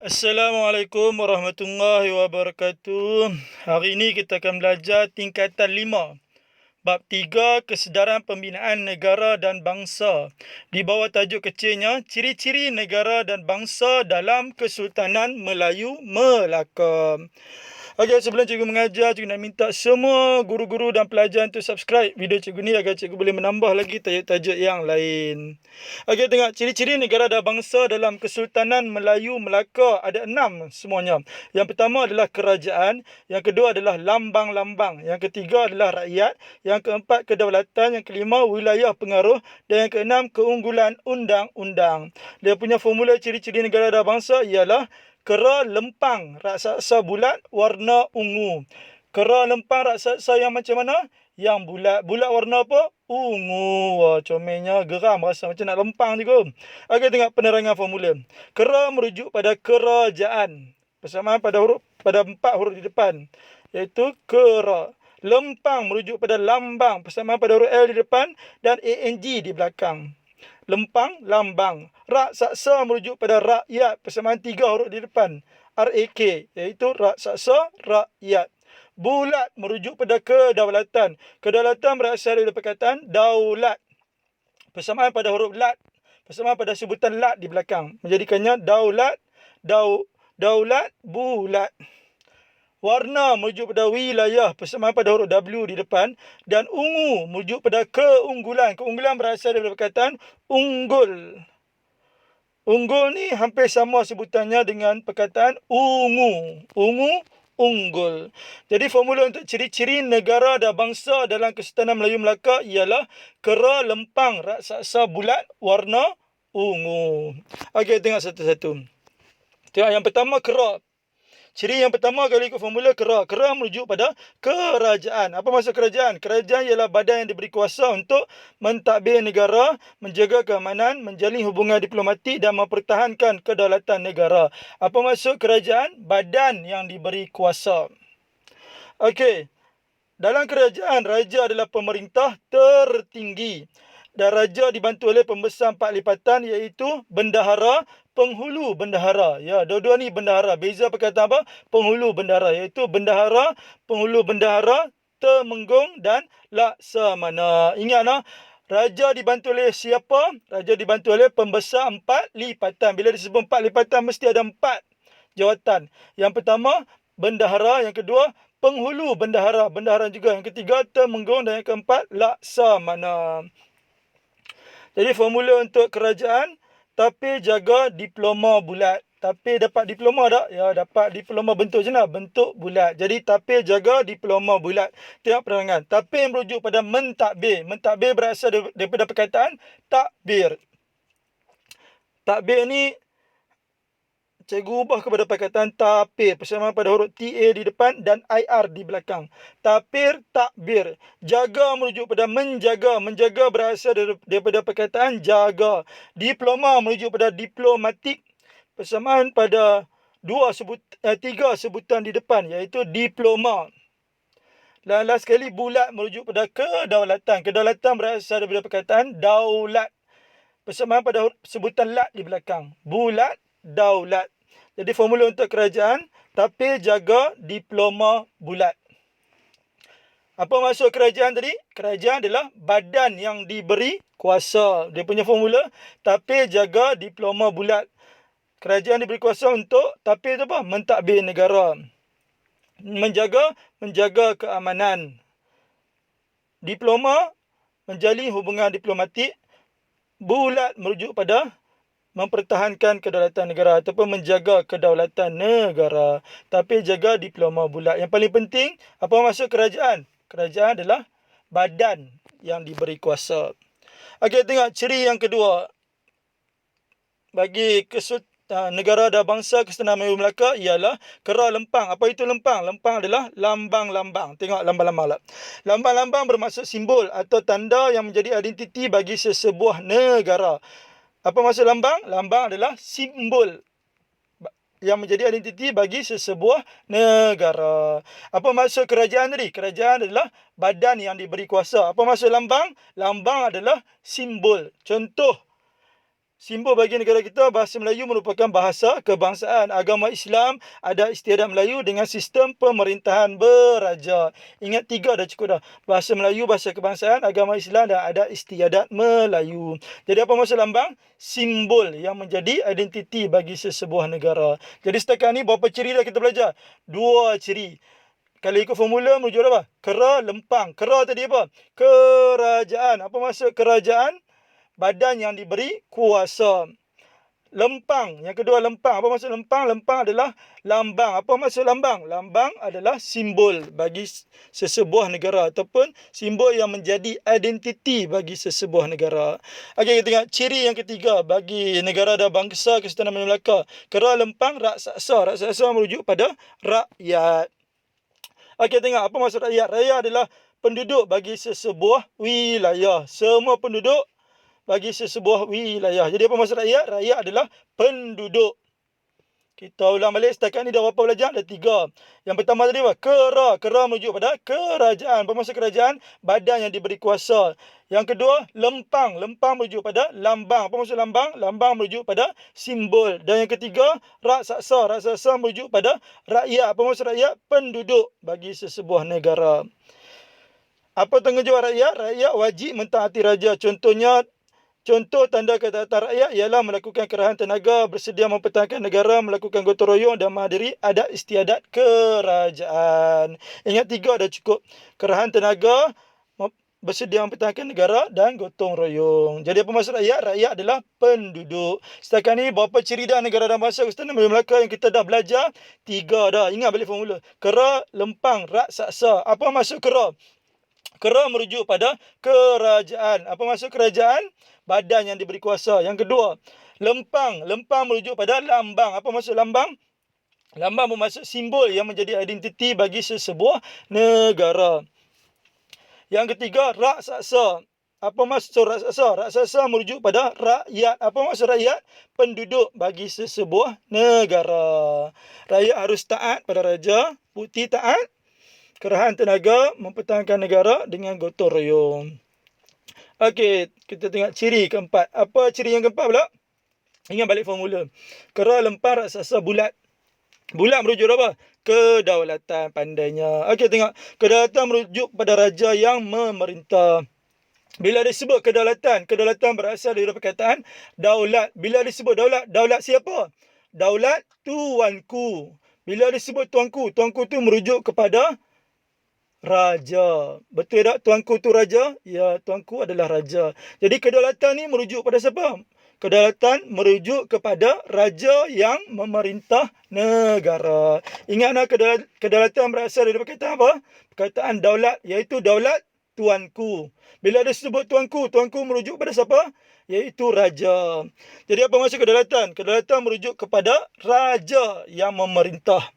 Assalamualaikum warahmatullahi wabarakatuh. Hari ini kita akan belajar tingkatan 5. Bab 3, Kesedaran Pembinaan Negara dan Bangsa. Di bawah tajuk kecilnya, Ciri-ciri Negara dan Bangsa dalam Kesultanan Melayu Melaka. Okey, sebelum cikgu mengajar, cikgu nak minta semua guru-guru dan pelajar untuk subscribe video cikgu ni agar cikgu boleh menambah lagi tajuk-tajuk yang lain. Okey, tengok ciri-ciri negara dan bangsa dalam Kesultanan Melayu Melaka ada 6 semuanya. Yang pertama adalah kerajaan, yang kedua adalah lambang-lambang, yang ketiga adalah rakyat, yang keempat kedaulatan, yang kelima wilayah pengaruh dan yang keenam keunggulan undang-undang. Dia punya formula ciri-ciri negara dan bangsa ialah kera lempang raksasa bulat warna ungu. Kera lempang raksasa yang macam mana? Yang bulat. Bulat warna apa? Ungu. Wah, comelnya geram rasa macam nak lempang juga. Okey, tengok penerangan formula. Kera merujuk pada kerajaan. Persamaan pada 4 huruf di depan, iaitu kera. Lempang merujuk pada lambang. Persamaan pada huruf L di depan dan ANG di belakang. Lempang, lambang. Raksasa merujuk pada rakyat. Persamaan 3 huruf di depan. RAK, iaitu raksasa, rakyat. Bulat merujuk pada kedaulatan. Kedaulatan berasal dari perkataan daulat. Persamaan pada huruf lat. Persamaan pada sebutan lat di belakang. Menjadikannya daulat, daulat, bulat. Warna merujuk pada wilayah, persamaan pada huruf W di depan. Dan ungu merujuk pada keunggulan. Keunggulan berasal dari perkataan unggul. Unggul ni hampir sama sebutannya dengan perkataan ungu. Ungu, unggul. Jadi formula untuk ciri-ciri negara dan bangsa dalam Kesultanan Melayu Melaka ialah kera lempang raksasa bulat warna ungu. Okey, tengok satu-satu. Tengok yang pertama, kera. Ciri yang pertama kalau ikut formula kera. Kera merujuk pada kerajaan. Apa maksud kerajaan? Kerajaan ialah badan yang diberi kuasa untuk mentadbir negara, menjaga keamanan, menjalin hubungan diplomatik dan mempertahankan kedaulatan negara. Apa maksud kerajaan? Badan yang diberi kuasa. Okey. Dalam kerajaan, raja adalah pemerintah tertinggi. Dan raja dibantu oleh pembesar 4 lipatan iaitu bendahara, penghulu bendahara. Ya, dua-dua ni bendahara. Beza perkataan apa? Penghulu bendahara, iaitu bendahara, penghulu bendahara, temenggung dan laksamana. Ingatlah, raja dibantu oleh siapa? Raja dibantu oleh pembesar 4 lipatan. Bila disebut 4 lipatan mesti ada 4 jawatan. Yang pertama bendahara, yang kedua penghulu bendahara, bendahara juga, yang ketiga temenggung dan yang keempat laksamana. Jadi formula untuk kerajaan, tapi jaga diploma bulat. Tapi dapat diploma tak? Ya, dapat diploma bentuk je nak, bentuk bulat. Jadi tapi jaga diploma bulat. Tengok penerangan. Tapi merujuk pada mentadbir. Mentadbir berasal daripada perkataan takbir. Takbir ni cikgu ubah kepada perkataan tapir. Persamaan pada huruf TA di depan dan IR di belakang. Tapir, takbir. Jaga merujuk pada menjaga. Menjaga berasal daripada perkataan jaga. Diploma merujuk pada diplomatik. Persamaan pada 3 sebutan di depan, iaitu diploma. Dan last sekali, bulat merujuk pada kedaulatan. Kedaulatan berasal daripada perkataan daulat. Persamaan pada sebutan lat di belakang. Bulat, daulat. Jadi formula untuk kerajaan, tapi jaga diploma bulat. Apa maksud kerajaan tadi? Kerajaan adalah badan yang diberi kuasa. Dia punya formula, tapi jaga diploma bulat. Kerajaan diberi kuasa untuk, tapi itu apa? Mentadbir negara. Menjaga keamanan. Diploma, menjalin hubungan diplomatik. Bulat merujuk pada mempertahankan kedaulatan negara ataupun menjaga kedaulatan negara. Tapi jaga diploma bulat. Yang paling penting, apa maksud kerajaan? Kerajaan adalah badan yang diberi kuasa. Okey, tengok ciri yang kedua. Bagi negara dan bangsa Kesultanan Melayu Melaka ialah kera lempang. Apa itu lempang? Lempang adalah lambang-lambang. Tengok lambang-lambang. Lambang-lambang bermaksud simbol atau tanda yang menjadi identiti bagi sesebuah negara. Apa maksud lambang? Lambang adalah simbol yang menjadi identiti bagi sesebuah negara. Apa maksud kerajaan tadi? Kerajaan adalah badan yang diberi kuasa. Apa maksud lambang? Lambang adalah simbol. Contoh Simbol bagi negara kita, bahasa Melayu merupakan bahasa kebangsaan. Agama Islam, adat istiadat Melayu dengan sistem pemerintahan beraja. Ingat 3 dah cukup dah. Bahasa Melayu, bahasa kebangsaan, agama Islam dan adat istiadat Melayu. Jadi apa maksud lambang? Simbol yang menjadi identiti bagi sesebuah negara. Jadi setakat ni berapa ciri dah kita belajar? 2 ciri. Kalau ikut formula merujuk apa? Kera, lempang. Kera tadi apa? Kerajaan. Apa maksud kerajaan? Badan yang diberi kuasa. Lempang, yang kedua lempang. Apa maksud lempang? Lempang adalah lambang. Apa maksud lambang? Lambang adalah simbol bagi sesebuah negara ataupun simbol yang menjadi identiti bagi sesebuah negara. Okey, kita tengok ciri yang ketiga bagi negara dan bangsa Kesultanan Melaka. Kera, lempang, raksasa. Raksasa merujuk pada rakyat. Okey, tengok apa maksud rakyat? Rakyat adalah penduduk bagi sesebuah wilayah. Semua penduduk bagi sesebuah wilayah. Jadi apa maksud rakyat? Rakyat adalah penduduk. Kita ulang balik, setakat ni dah berapa belajar? Dah 3. Yang pertama tadi apa? Kera. Kera merujuk pada kerajaan. Apa maksud kerajaan? Badan yang diberi kuasa. Yang kedua, lempang. Lempang merujuk pada lambang. Apa maksud lambang? Lambang merujuk pada simbol. Dan yang ketiga, raksasa. Raksasa merujuk pada rakyat. Apa maksud rakyat? Penduduk bagi sesebuah negara. Apa tanggungjawab rakyat? Rakyat wajib mentaati raja. Contoh tanda ketaatan rakyat ialah melakukan kerahan tenaga, bersedia mempertahankan negara, melakukan gotong royong dan menghadiri adat istiadat kerajaan. Ingat 3 dah cukup. Kerahan tenaga, bersedia mempertahankan negara dan gotong royong. Jadi apa maksud rakyat? Rakyat adalah penduduk. Setakat ni berapa ciri dah negara dan bangsa Kesultanan Melaka yang kita dah belajar? 3 dah. Ingat balik formula. Kera, lempang, raksasa. Apa maksud kera? Kera merujuk pada kerajaan. Apa maksud kerajaan? Badan yang diberi kuasa. Yang kedua, lempang. Lempang merujuk pada lambang. Apa maksud lambang? Lambang bermaksud simbol yang menjadi identiti bagi sesebuah negara. Yang ketiga, raksasa. Apa maksud raksasa? Raksasa merujuk pada rakyat. Apa maksud rakyat? Penduduk bagi sesebuah negara. Rakyat harus taat pada raja. Bukti taat, kerahan tenaga, mempertahankan negara dengan gotong royong. Okey, kita tengok ciri keempat. Apa ciri yang keempat pula? Ingat balik formula. Kera, lempang, raksasa, bulat. Bulat merujuk apa? Kedaulatan, pandainya. Okey, tengok. Kedaulatan merujuk pada raja yang memerintah. Bila disebut kedaulatan, kedaulatan berasal dari perkataan daulat. Bila disebut daulat, daulat siapa? Daulat tuanku. Bila disebut tuanku, tuanku tu merujuk kepada raja. Betul tak? Tuanku tu raja? Ya, tuanku adalah raja. Jadi kedaulatan ni merujuk pada siapa? Kedaulatan merujuk kepada raja yang memerintah negara. Ingatlah kedaulatan berasal dari perkataan apa? Perkataan daulat, iaitu daulat tuanku. Bila disebut tuanku, tuanku merujuk pada siapa? Iaitu raja. Jadi apa maksud kedaulatan? Kedaulatan merujuk kepada raja yang memerintah.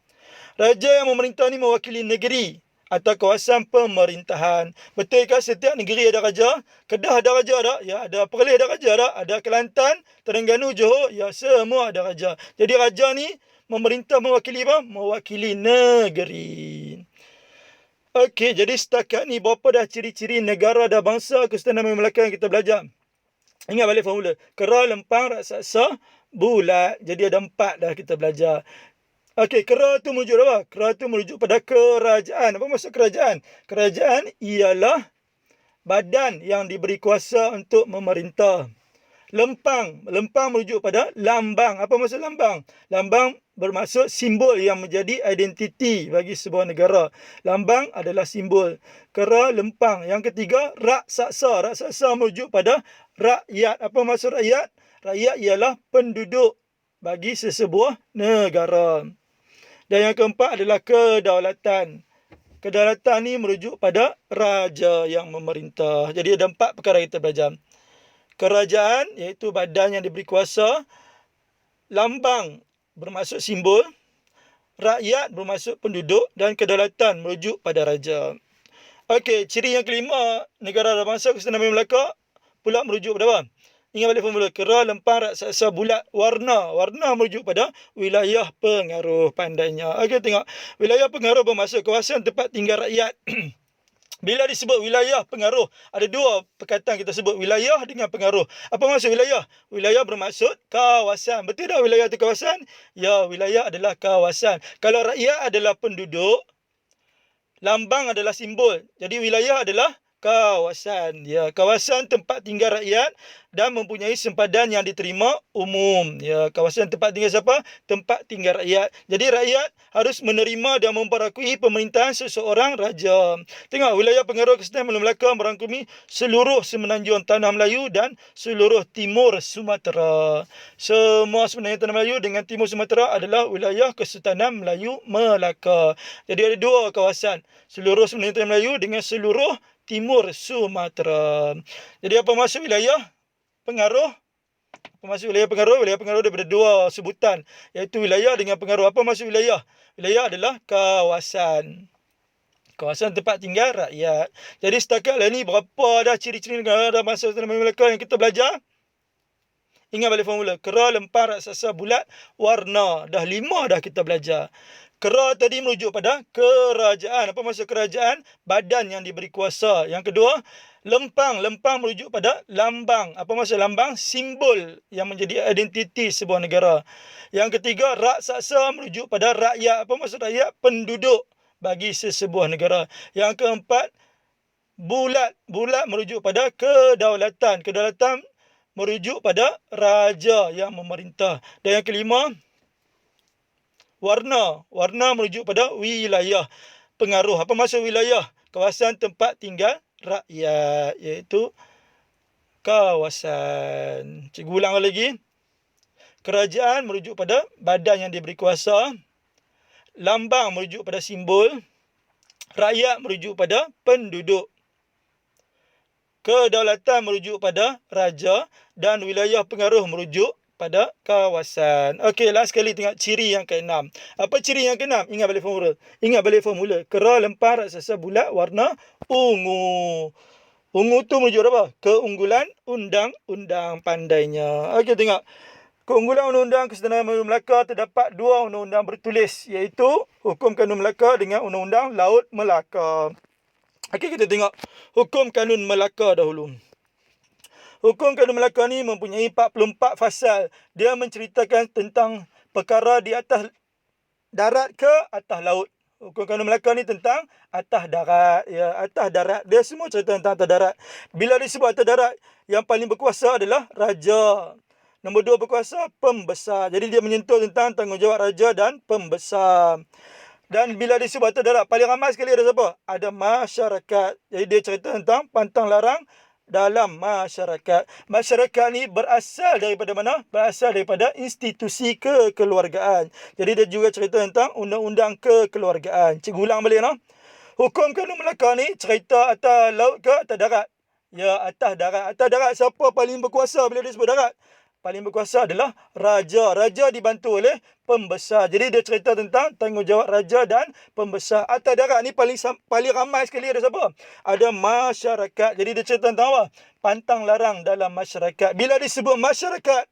Raja yang memerintah ni mewakili negeri atau kawasan pemerintahan. Betul ke setiap negeri ada raja? Kedah ada raja tak? Ya, ada. Perlis ada raja tak? Ada. Kelantan, Terengganu, Johor, ya, semua ada raja. Jadi raja ni memerintah mewakili apa? Mewakili negeri. Okey, jadi setakat ni berapa dah ciri-ciri negara dan bangsa Kesultanan Melaka yang kita belajar? Ingat balik formula. Kera, lempang, raksasa, bulat. Jadi ada 4 dah kita belajar. Okey, kera tu merujuk apa? Kera tu merujuk pada kerajaan. Apa maksud kerajaan? Kerajaan ialah badan yang diberi kuasa untuk memerintah. Lempang. Lempang merujuk pada lambang. Apa maksud lambang? Lambang bermaksud simbol yang menjadi identiti bagi sebuah negara. Lambang adalah simbol. Kera, lempang. Yang ketiga, raksasa. Raksasa merujuk pada rakyat. Apa maksud rakyat? Rakyat ialah penduduk bagi sesebuah negara. Dan yang keempat adalah kedaulatan. Kedaulatan ni merujuk pada raja yang memerintah. Jadi ada 4 perkara kita belajar. Kerajaan iaitu badan yang diberi kuasa. Lambang bermaksud simbol. Rakyat bermaksud penduduk. Dan kedaulatan merujuk pada raja. Okey, ciri yang kelima, negara dan bangsa Kesultanan Melaka pula merujuk pada apa? Ingat balik formula. Kera, lempang, raksasa, bulat. Warna. Warna merujuk pada wilayah pengaruh, pandainya. Okey, tengok. Wilayah pengaruh bermaksud kawasan tempat tinggal rakyat. Bila disebut wilayah pengaruh, ada dua perkataan kita sebut, wilayah dengan pengaruh. Apa maksud wilayah? Wilayah bermaksud kawasan. Betul tak wilayah itu kawasan? Ya, wilayah adalah kawasan. Kalau rakyat adalah penduduk, lambang adalah simbol. Jadi wilayah adalah kawasan. Ya, kawasan tempat tinggal rakyat dan mempunyai sempadan yang diterima umum. Ya, kawasan tempat tinggal siapa? Tempat tinggal rakyat. Jadi rakyat harus menerima dan memperakui pemerintahan seseorang raja. Tengok, wilayah pengaruh Kesultanan Melaka merangkumi seluruh semenanjung Tanah Melayu dan seluruh timur Sumatera. Semua semenanjung Tanah Melayu dengan timur Sumatera adalah wilayah Kesultanan Melayu Melaka. Jadi ada dua kawasan, seluruh semenanjung Tanah Melayu dengan seluruh timur Sumatera. Jadi apa maksud wilayah pengaruh? Apa maksud wilayah pengaruh? Wilayah pengaruh daripada dua sebutan, iaitu wilayah dengan pengaruh. Apa maksud wilayah? Wilayah adalah kawasan. Kawasan tempat tinggal rakyat. Jadi setakat lah ni berapa dah ciri-ciri negara dan bangsa Tanah Melaka yang kita belajar? Ingat balik formula. Kera, lempar, raksasa, bulat, warna. Dah 5 dah kita belajar. Kera tadi merujuk pada kerajaan. Apa maksud kerajaan? Badan yang diberi kuasa. Yang kedua, lempang. Lempang merujuk pada lambang. Apa maksud lambang? Simbol yang menjadi identiti sebuah negara. Yang ketiga, raksasa merujuk pada rakyat. Apa maksud rakyat? Penduduk bagi sesebuah negara. Yang keempat, bulat. Bulat merujuk pada kedaulatan. Kedaulatan merujuk pada raja yang memerintah. Dan yang kelima, warna. Warna merujuk pada wilayah pengaruh. Apa maksud wilayah? Kawasan tempat tinggal rakyat, iaitu kawasan. Cikgu ulang lagi. Kerajaan merujuk pada badan yang diberi kuasa. Lambang merujuk pada simbol. Rakyat merujuk pada penduduk. Kedaulatan merujuk pada raja. Dan wilayah pengaruh merujuk pada kawasan. Okey, last sekali tengok ciri yang ke-6. Apa ciri yang ke-6? Ingat balik formula. Ingat balik formula. Kera, lempar, raksasa, bulat, warna ungu. Ungu tu merujuk apa? Keunggulan undang-undang pandainya. Okey, tengok. Keunggulan undang-undang Kesultanan Melaka terdapat dua undang-undang bertulis, iaitu Hukum Kanun Melaka dengan Undang-Undang Laut Melaka. Okey, kita tengok Hukum Kanun Melaka dahulu. Hukum Kanun Melaka ni mempunyai 44 fasal. Dia menceritakan tentang perkara di atas darat ke atas laut. Hukum Kanun Melaka ni tentang atas darat. Ya, atas darat. Dia semua cerita tentang atas darat. Bila disebut atas darat, yang paling berkuasa adalah raja. Nombor 2 berkuasa pembesar. Jadi dia menyentuh tentang tanggungjawab raja dan pembesar. Dan bila disebut atas darat, paling ramai sekali ada siapa? Ada masyarakat. Jadi dia cerita tentang pantang larang dalam masyarakat. Masyarakat ni berasal daripada mana? Berasal daripada institusi kekeluargaan. Jadi dia juga cerita tentang undang-undang kekeluargaan. Cikgu ulang balik no. Hukum Kanun Melaka ni cerita atas laut ke atas darat? Ya, atas darat. Atas darat siapa paling berkuasa bila disebut darat? Paling berkuasa adalah raja. Raja dibantu oleh pembesar. Jadi dia cerita tentang tanggungjawab raja dan pembesar. Atas darat ni paling ramai sekali ada siapa? Ada masyarakat. Jadi dia cerita tentang apa? Pantang larang dalam masyarakat. Bila disebut masyarakat,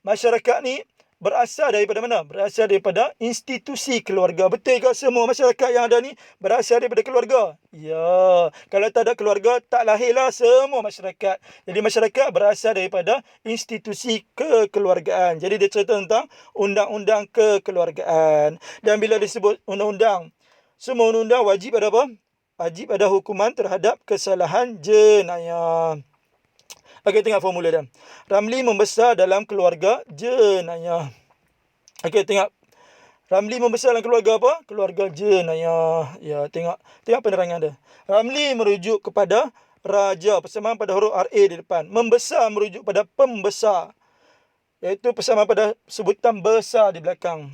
masyarakat ni berasal daripada mana? Berasal daripada institusi keluarga. Betul ke semua masyarakat yang ada ni berasal daripada keluarga? Ya, kalau tak ada keluarga, tak lahirlah semua masyarakat. Jadi masyarakat berasal daripada institusi kekeluargaan. Jadi dia cerita tentang undang-undang kekeluargaan. Dan bila disebut undang-undang, semua undang-undang wajib ada apa? Wajib ada hukuman terhadap kesalahan jenayah. Okey, tengok formula dia. Ramli membesar dalam keluarga jenayah. Okey, tengok. Ramli membesar dalam keluarga apa? Keluarga jenayah. Ya, tengok penerangan dia. Ramli merujuk kepada raja, persamaan pada huruf RA di depan. Membesar merujuk pada pembesar, iaitu persamaan pada sebutan besar di belakang.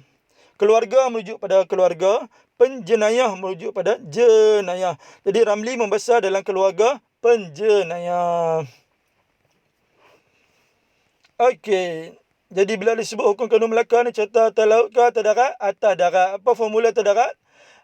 Keluarga merujuk pada keluarga. Penjenayah merujuk pada jenayah. Jadi Ramli membesar dalam keluarga penjenayah. Okey. Jadi bila disebut Hukum Kanun Melaka ni cerita atas laut ke atas darat? Atas darat. Apa formula atas darat?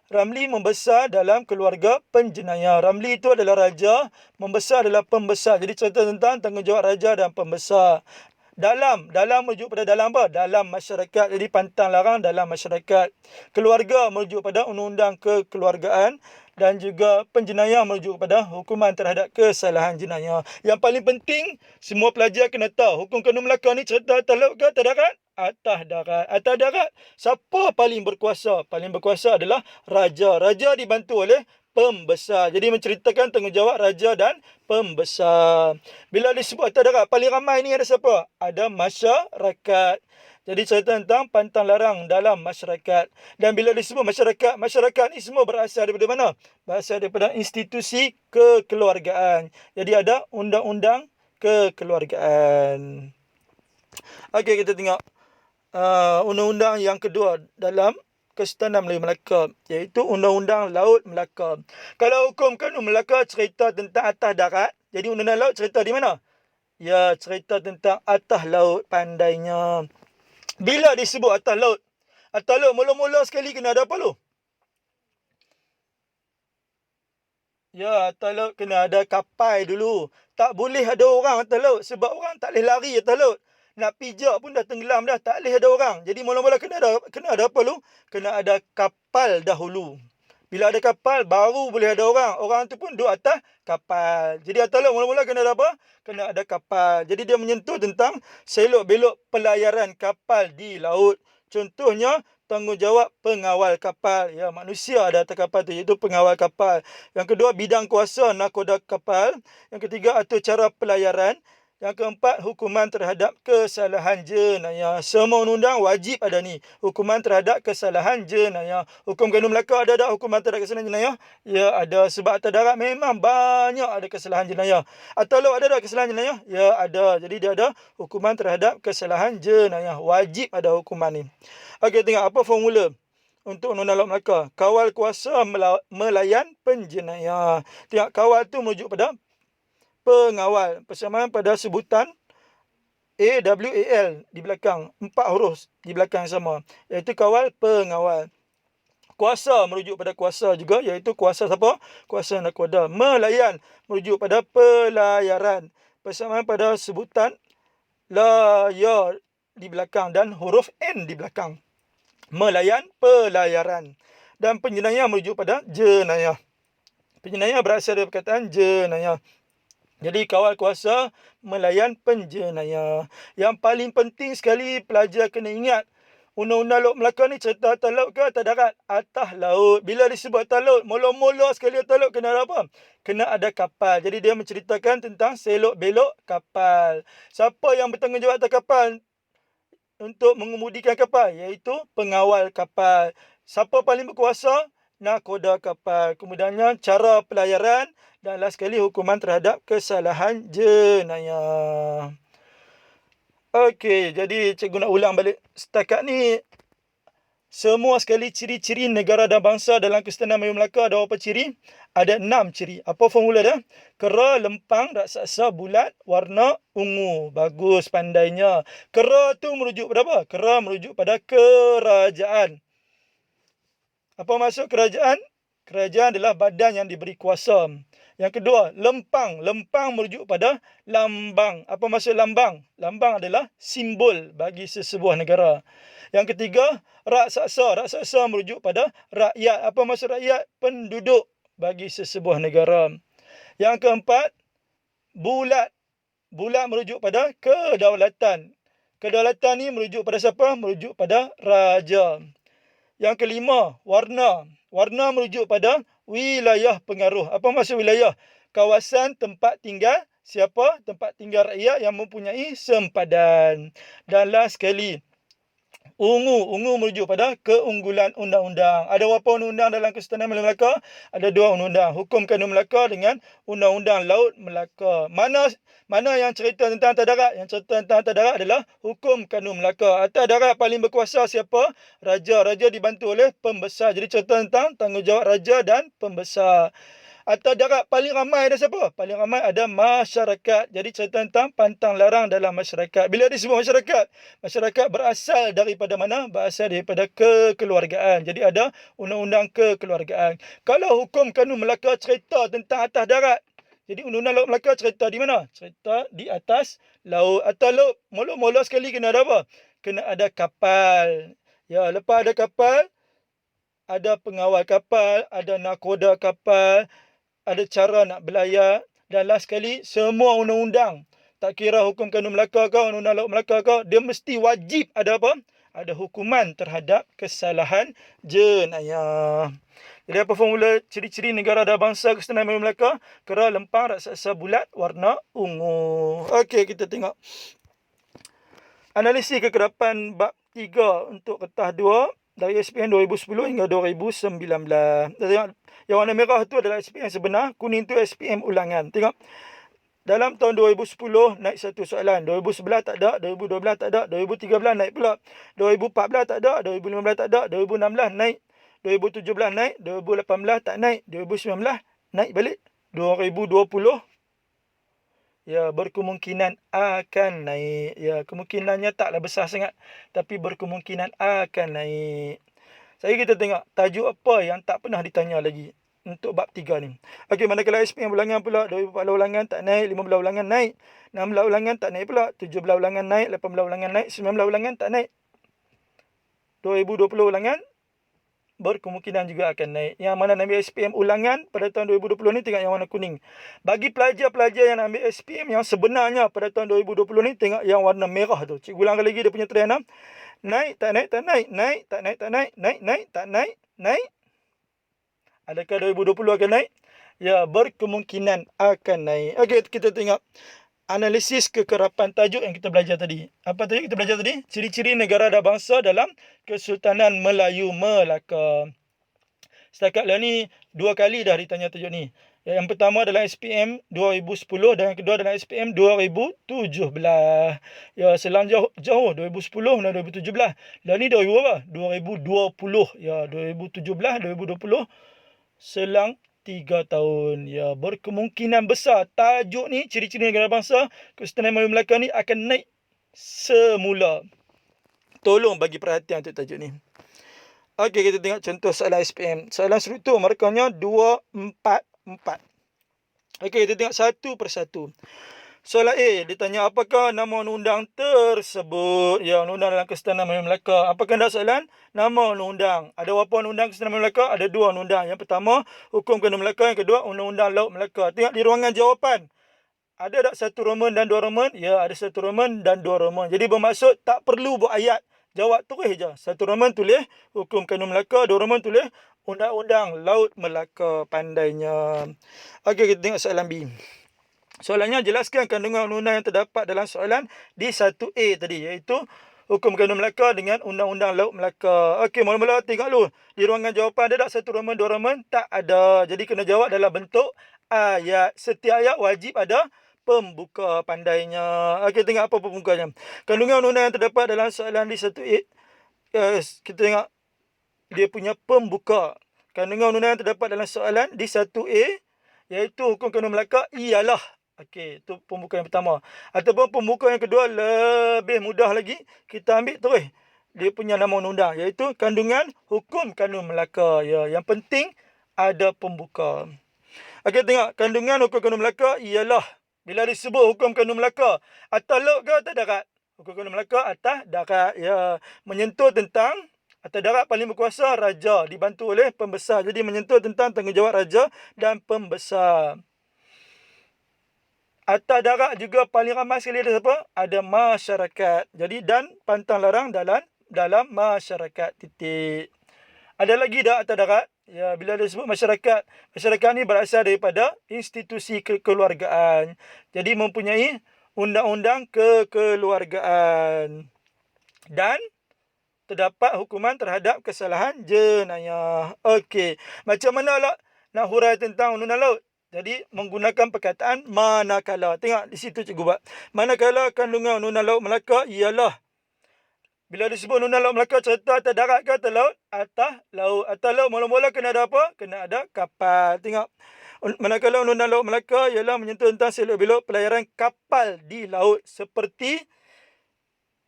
Ramli membesar dalam keluarga penjenayah. Ramli itu adalah raja, membesar adalah pembesar. Jadi cerita tentang tanggungjawab raja dan pembesar. Dalam merujuk pada dalam apa? Dalam masyarakat. Jadi pantang larang dalam masyarakat. Keluarga merujuk pada undang-undang kekeluargaan. Dan juga penjenayah merujuk pada hukuman terhadap kesalahan jenayah. Yang paling penting, semua pelajar kena tahu hukum kanun Melaka ni cerita atas laut ke atas darat? Atas darat. Atas darat, siapa paling berkuasa? Paling berkuasa adalah raja. Raja dibantu oleh pembesar. Jadi menceritakan tanggungjawab raja dan pembesar. Bila disebut atas darat, paling ramai ni ada siapa? Ada masyarakat. Jadi cerita tentang pantang larang dalam masyarakat. Dan bila disebut masyarakat, masyarakat ni semua berasal daripada mana? Berasal daripada institusi kekeluargaan. Jadi ada undang-undang kekeluargaan. Okey, kita tengok undang-undang yang kedua dalam Kesultanan Melayu Melaka, iaitu Undang-Undang Laut Melaka. Kalau hukum kanun Melaka cerita tentang atas darat, jadi undang-undang laut cerita di mana? Ya, cerita tentang atas laut, pandainya. Bila disebut atas laut, mula-mula sekali kena ada apa lu? Ya, atas laut kena ada kapal dulu. Tak boleh ada orang atas laut sebab orang tak boleh lari atas laut. Nak pijak pun dah tenggelam dah, tak boleh ada orang. Jadi mula-mula kena ada apa lu? Kena ada kapal dahulu. Bila ada kapal, baru boleh ada orang. Orang tu pun duduk atas kapal. Jadi atas laut mula-mula kena ada apa? Kena ada kapal. Jadi dia menyentuh tentang selok-belok pelayaran kapal di laut. Contohnya, tanggungjawab pengawal kapal. Ya, manusia ada atas kapal tu, iaitu pengawal kapal. Yang kedua, bidang kuasa nakoda kapal. Yang ketiga, atur cara pelayaran. Yang keempat, hukuman terhadap kesalahan jenayah. Semua undang-undang wajib ada ni. Hukuman terhadap kesalahan jenayah. Hukum kanun Melaka ada tak hukuman terhadap kesalahan jenayah? Ya, ada. Sebab atas darat memang banyak ada kesalahan jenayah. Atas laut ada tak kesalahan jenayah? Ya, ada. Jadi dia ada hukuman terhadap kesalahan jenayah. Wajib ada hukuman ni. Okey, tengok apa formula untuk Undang-Undang Laut Melaka. Kawal kuasa melayan penjenayah. Tengok, kawal tu merujuk pada pengawal. Persamaan pada sebutan AWAL di belakang. 4 huruf di belakang sama. Iaitu kawal pengawal. Kuasa merujuk pada kuasa juga, iaitu kuasa siapa? Kuasa nakoda. Melayan merujuk pada pelayaran. Persamaan pada sebutan layar di belakang dan huruf N di belakang. Melayan, pelayaran. Dan penjenayah merujuk pada jenayah. Penjenayah berasal dari perkataan jenayah. Jadi kawal kuasa melayan penjenayah. Yang paling penting sekali pelajar kena ingat, Undang-Undang Laut Melaka ni cerita atas laut ke atas darat? Atas laut. Bila disebut atas laut, mula-mula sekali atas laut kena ada apa? Kena ada kapal. Jadi dia menceritakan tentang selok-belok kapal. Siapa yang bertanggungjawab atas kapal untuk mengemudikan kapal? Iaitu pengawal kapal. Siapa paling berkuasa? Nakoda kapal. Kemudiannya cara pelayaran. Dan last sekali, hukuman terhadap kesalahan jenayah. Okey, jadi cikgu nak ulang balik. Setakat ni, semua sekali ciri-ciri negara dan bangsa dalam Kesultanan Melayu Melaka ada berapa ciri? Ada 6 ciri. Apa formula dia? Kera, lempang, raksasa, bulat, warna ungu. Bagus, pandainya. Kera tu merujuk pada apa? Kera merujuk pada kerajaan. Apa maksud kerajaan? Kerajaan adalah badan yang diberi kuasa. Yang kedua, lempang. Lempang merujuk pada lambang. Apa maksud lambang? Lambang adalah simbol bagi sesebuah negara. Yang ketiga, raksasa. Raksasa merujuk pada rakyat. Apa maksud rakyat? Penduduk bagi sesebuah negara. Yang keempat, bulat. Bulat merujuk pada kedaulatan. Kedaulatan ni merujuk pada siapa? Merujuk pada raja. Yang kelima, warna. Warna merujuk pada wilayah pengaruh. Apa maksud wilayah? Kawasan tempat tinggal siapa? Tempat tinggal rakyat yang mempunyai sempadan. Dan last sekali, ungu. Ungu merujuk pada keunggulan undang-undang. Ada berapa undang-undang dalam Kesultanan Melayu Melaka? Ada 2 undang-undang. Hukum Kanun Melaka dengan Undang-Undang Laut Melaka. Mana yang cerita tentang atas darat? Yang cerita tentang atas darat adalah Hukum Kanun Melaka. Atas darat paling berkuasa siapa? Raja. Raja dibantu oleh pembesar. Jadi cerita tentang tanggungjawab raja dan pembesar. Atas darat paling ramai ada siapa? Paling ramai ada masyarakat. Jadi cerita tentang pantang larang dalam masyarakat. Bila disebut masyarakat, masyarakat berasal daripada mana? Berasal daripada kekeluargaan. Jadi ada undang-undang kekeluargaan. Kalau Hukum Kanun Melaka cerita tentang atas darat, Jadi Undang-Undang Laut Melaka cerita di mana? Cerita di atas laut. Atas laut, mula-mula sekali kena ada apa? Kena ada kapal. Ya, lepas ada kapal, ada pengawal kapal, ada nakoda kapal, ada cara nak berlayar, dan last sekali semua undang-undang. Tak kira hukum kanun Melaka kau, undang-undang Laut Melaka kau, dia mesti wajib ada apa? Ada hukuman terhadap kesalahan jenayah. Jadi apa formula ciri-ciri negara dan bangsa Kesultanan Melayu Melaka? Kera, lempang, raksasa bulat, warna ungu. Okey, kita tengok. Analisis kekerapan bab 3 untuk kertas 2 dari SPM 2010 hingga 2019. Tengok, yang warna merah tu adalah SPM sebenar, kuning tu SPM ulangan. Tengok. Dalam tahun 2010 naik satu soalan, 2011 tak ada, 2012 tak ada, 2013 naik pula, 2014 tak ada, 2015 tak ada, 2016 naik, 2017 naik, 2018 tak naik, 2019 naik balik, 2020 ya berkemungkinan akan naik. Ya, kemungkinannya taklah besar sangat, tapi berkemungkinan akan naik. Saya kita tengok tajuk apa yang tak pernah ditanya lagi untuk bab 3 ni. Okey, manakala SPM ulangan pula, 2014 ulangan tak naik, 15 ulangan naik, 16 ulangan tak naik pula, 17 ulangan naik, 18 ulangan naik, 19 ulangan tak naik. 2020 ulangan berkemungkinan juga akan naik. Yang mana nak ambil SPM ulangan pada tahun 2020 ni, tengok yang warna kuning. Bagi pelajar-pelajar yang nak ambil SPM yang sebenarnya pada tahun 2020 ni, tengok yang warna merah tu. Cikgu ulang lagi dia punya trend. Naik, tak naik, tak naik, naik, tak naik, tak naik, naik, naik, tak naik, naik. Adakah 2020 akan naik? Ya, berkemungkinan akan naik. Okey, kita tengok analisis kekerapan tajuk yang kita belajar tadi. Apa tajuk kita belajar tadi? Ciri-ciri negara dan bangsa dalam Kesultanan Melayu Melaka. Setakat lah ni 2 kali dah ditanya tajuk ni. Yang pertama adalah SPM 2010 dan yang kedua adalah SPM 2017. Ya, selang jauh 2010 dan 2017. Dan ni 2000 apa? 2020. Ya, 2017, 2020. Selang 3 tahun. Ya, berkemungkinan besar tajuk ni, ciri-ciri negara bangsa Kesultanan Melayu Melaka ni akan naik semula. Tolong bagi perhatian untuk tajuk ni. Okey, kita tengok contoh soalan SPM. Soalan struktur markahnya 2, 4, 4. Okey, kita tengok satu persatu. Soalan A, ditanya apakah nama undang-undang tersebut? Ya, undang-undang dalam Kesultanan Melayu Melaka. Apakah anda soalan? Nama undang-undang. Ada berapa undang-undang Kesultanan Melayu Melaka? Ada 2 undang-undang. Yang pertama, Hukum Kanun Melaka. Yang kedua, Undang-Undang Laut Melaka. Tengok di ruangan jawapan. Ada tak 1 Roman dan 2 Roman? Ya, ada 1 Roman dan 2 Roman. Jadi bermaksud tak perlu buat ayat. Jawab terus je. 1 Roman tulis Hukum Kanun Melaka, 2 Roman tulis Undang-Undang Laut Melaka. Pandainya. Okey, kita tengok soalan B. Soalannya, jelaskan kandungan undang-undang yang terdapat dalam soalan di 1A tadi, iaitu Hukum Kanun Melaka dengan Undang-Undang Laut Melaka. Okey, mula-mula tengok dulu. Di ruangan jawapan ada tak 1 Roman, 2 Roman? Tak ada. Jadi kena jawab dalam bentuk ayat. Setiap ayat wajib ada pembuka. Pandainya. Okey, tengok apa pembukanya. Kandungan undang-undang yang terdapat dalam soalan di 1A. Kita tengok dia punya pembuka. Kandungan undang-undang yang terdapat dalam soalan di 1A, iaitu Hukum Kanun Melaka ialah. Okey, itu pembuka yang pertama. Ataupun pembuka yang kedua lebih mudah lagi. Kita ambil terus dia punya nama undang-undang, iaitu kandungan Hukum Kanun Melaka. Ya, yang penting ada pembuka. Okey, tengok kandungan Hukum Kanun Melaka ialah. Bila disebut Hukum Kanun Melaka, atas laut ke atas darat? Hukum Kanun Melaka atas darat. Ya, menyentuh tentang atas darat paling berkuasa raja, dibantu oleh pembesar. Jadi menyentuh tentang tanggungjawab raja dan pembesar. Atas darat juga paling ramai sekali ada siapa? Ada masyarakat. Jadi dan pantang larang dalam masyarakat. Titik. Ada lagi dah atas darat? Ya, bila disebut masyarakat, masyarakat ni berasal daripada institusi kekeluargaan. Jadi mempunyai undang-undang kekeluargaan. Dan terdapat hukuman terhadap kesalahan jenayah. Okey, macam mana lah nak hurai tentang undang-undang laut? Jadi menggunakan perkataan manakala. Tengok di situ cikgu buat. Manakala kandungan undang-undang Laut Melaka ialah. Bila disebut undang-undang Laut Melaka, cerita atas darat ke atas laut? Atas laut. Atas laut mula-mula kena ada apa? Kena ada kapal. Tengok. Manakala undang-undang Laut Melaka ialah menyentuh tentang selok-belok pelayaran kapal di laut, seperti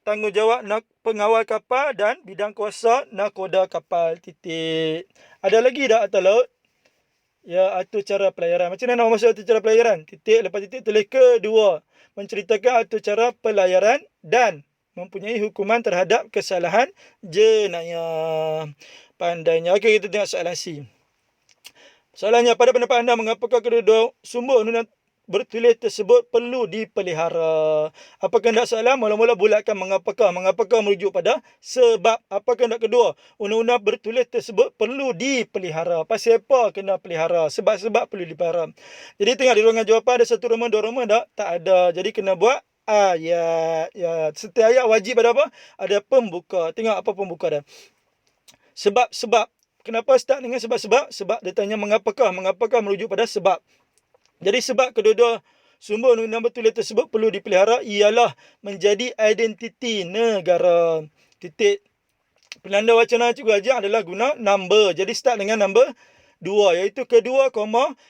tanggungjawab pengawal kapal dan bidang kuasa nakoda kapal. Titik. Ada lagi dah atas laut? Ya, atur cara pelayaran. Macam mana nak masuk atur cara pelayaran? Titik, lepas titik tulis kedua. Menceritakan atur cara pelayaran dan mempunyai hukuman terhadap kesalahan jenayah. Pandainya. Okey, kita tengok soalan C. Soalannya, pada pendapat anda, mengapakah kedua sumber undang bertulis tersebut perlu dipelihara? Apa kehendak soalan? Mula-mula bulatkan mengapakah. Mengapakah merujuk pada sebab. Apa kehendak kedua? Undang-undang bertulis tersebut perlu dipelihara. Pasal apa kena pelihara? Sebab-sebab perlu dipelihara. Jadi tengok di ruangan jawapan ada satu roma, dua roma tak? Tak ada. Jadi kena buat ayat. Ya, setiap ayat wajib ada apa? Ada pembuka. Tengok apa pembuka dia. Sebab-sebab. Kenapa start dengan sebab-sebab? Sebab dia tanya mengapakah. Mengapakah merujuk pada sebab. Jadi sebab kedua-dua sumber undang-undang bertulis tersebut perlu dipelihara ialah menjadi identiti negara. Titik. Penanda wacana cikgu ajar adalah guna number. Jadi start dengan number 2. Iaitu kedua,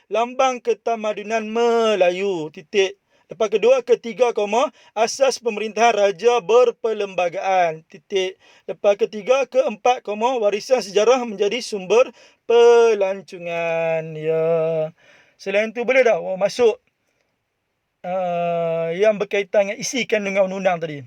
lambang ketamadunan Melayu. Titik. Lepas kedua, ketiga, asas pemerintahan raja berperlembagaan. Titik. Lepas ketiga, keempat, warisan sejarah menjadi sumber pelancongan. Ya. Selain itu boleh tak masuk yang berkaitan dengan isi kandungan undang-undang tadi?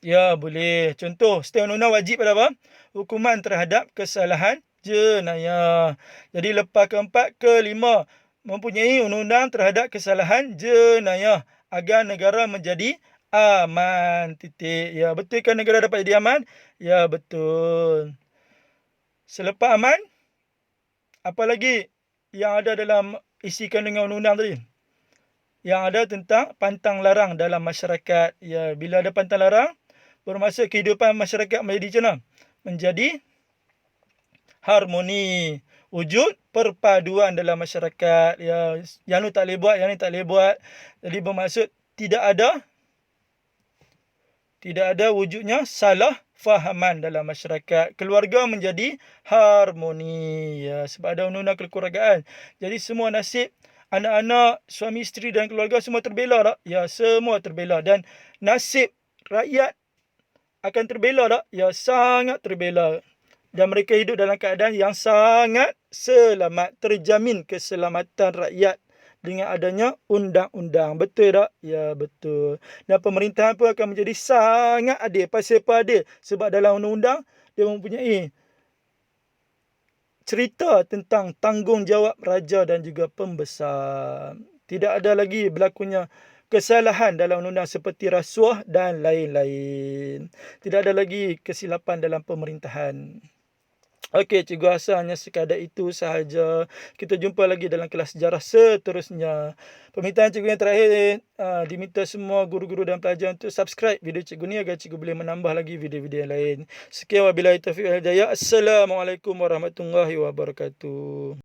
Ya, boleh. Contoh, setiap undang-undang wajib pada apa? Hukuman terhadap kesalahan jenayah. Jadi lepas keempat, kelima, mempunyai undang-undang terhadap kesalahan jenayah agar negara menjadi aman. Titik. Ya, betul kan negara dapat jadi aman? Ya, betul. Selepas aman, apa lagi yang ada dalam isi kandungan undang-undang tadi? Yang ada tentang pantang larang dalam masyarakat. Ya, bila ada pantang larang, bermaksud kehidupan masyarakat menjadi macam mana? Menjadi harmoni, wujud perpaduan dalam masyarakat. Ya, yang ni tak boleh buat, yang ni tak boleh buat. Jadi bermaksud tidak ada wujudnya salah fahaman dalam masyarakat. Keluarga menjadi harmoni. Ya, sebab ada undang-undang kekeluargaan. Jadi semua nasib anak-anak, suami isteri dan keluarga semua terbela tak? Ya, semua terbela. Dan nasib rakyat akan terbela tak? Ya, sangat terbela. Dan mereka hidup dalam keadaan yang sangat selamat. Terjamin keselamatan rakyat dengan adanya undang-undang. Betul tak? Ya, betul. Dan pemerintahan pun akan menjadi sangat adil. Pasal apa adil? Sebab dalam undang-undang dia mempunyai cerita tentang tanggungjawab raja dan juga pembesar. Tidak ada lagi berlakunya kesalahan dalam undang-undang seperti rasuah dan lain-lain. Tidak ada lagi kesilapan dalam pemerintahan. Okey, cikgu rasa hanya sekadar itu sahaja. Kita jumpa lagi dalam kelas sejarah seterusnya. Permintaan cikgu yang terakhir, diminta semua guru-guru dan pelajar untuk subscribe video cikgu ni agar cikgu boleh menambah lagi video-video yang lain. Sekian wabillahi taufiq wal hidayah. Assalamualaikum warahmatullahi wabarakatuh.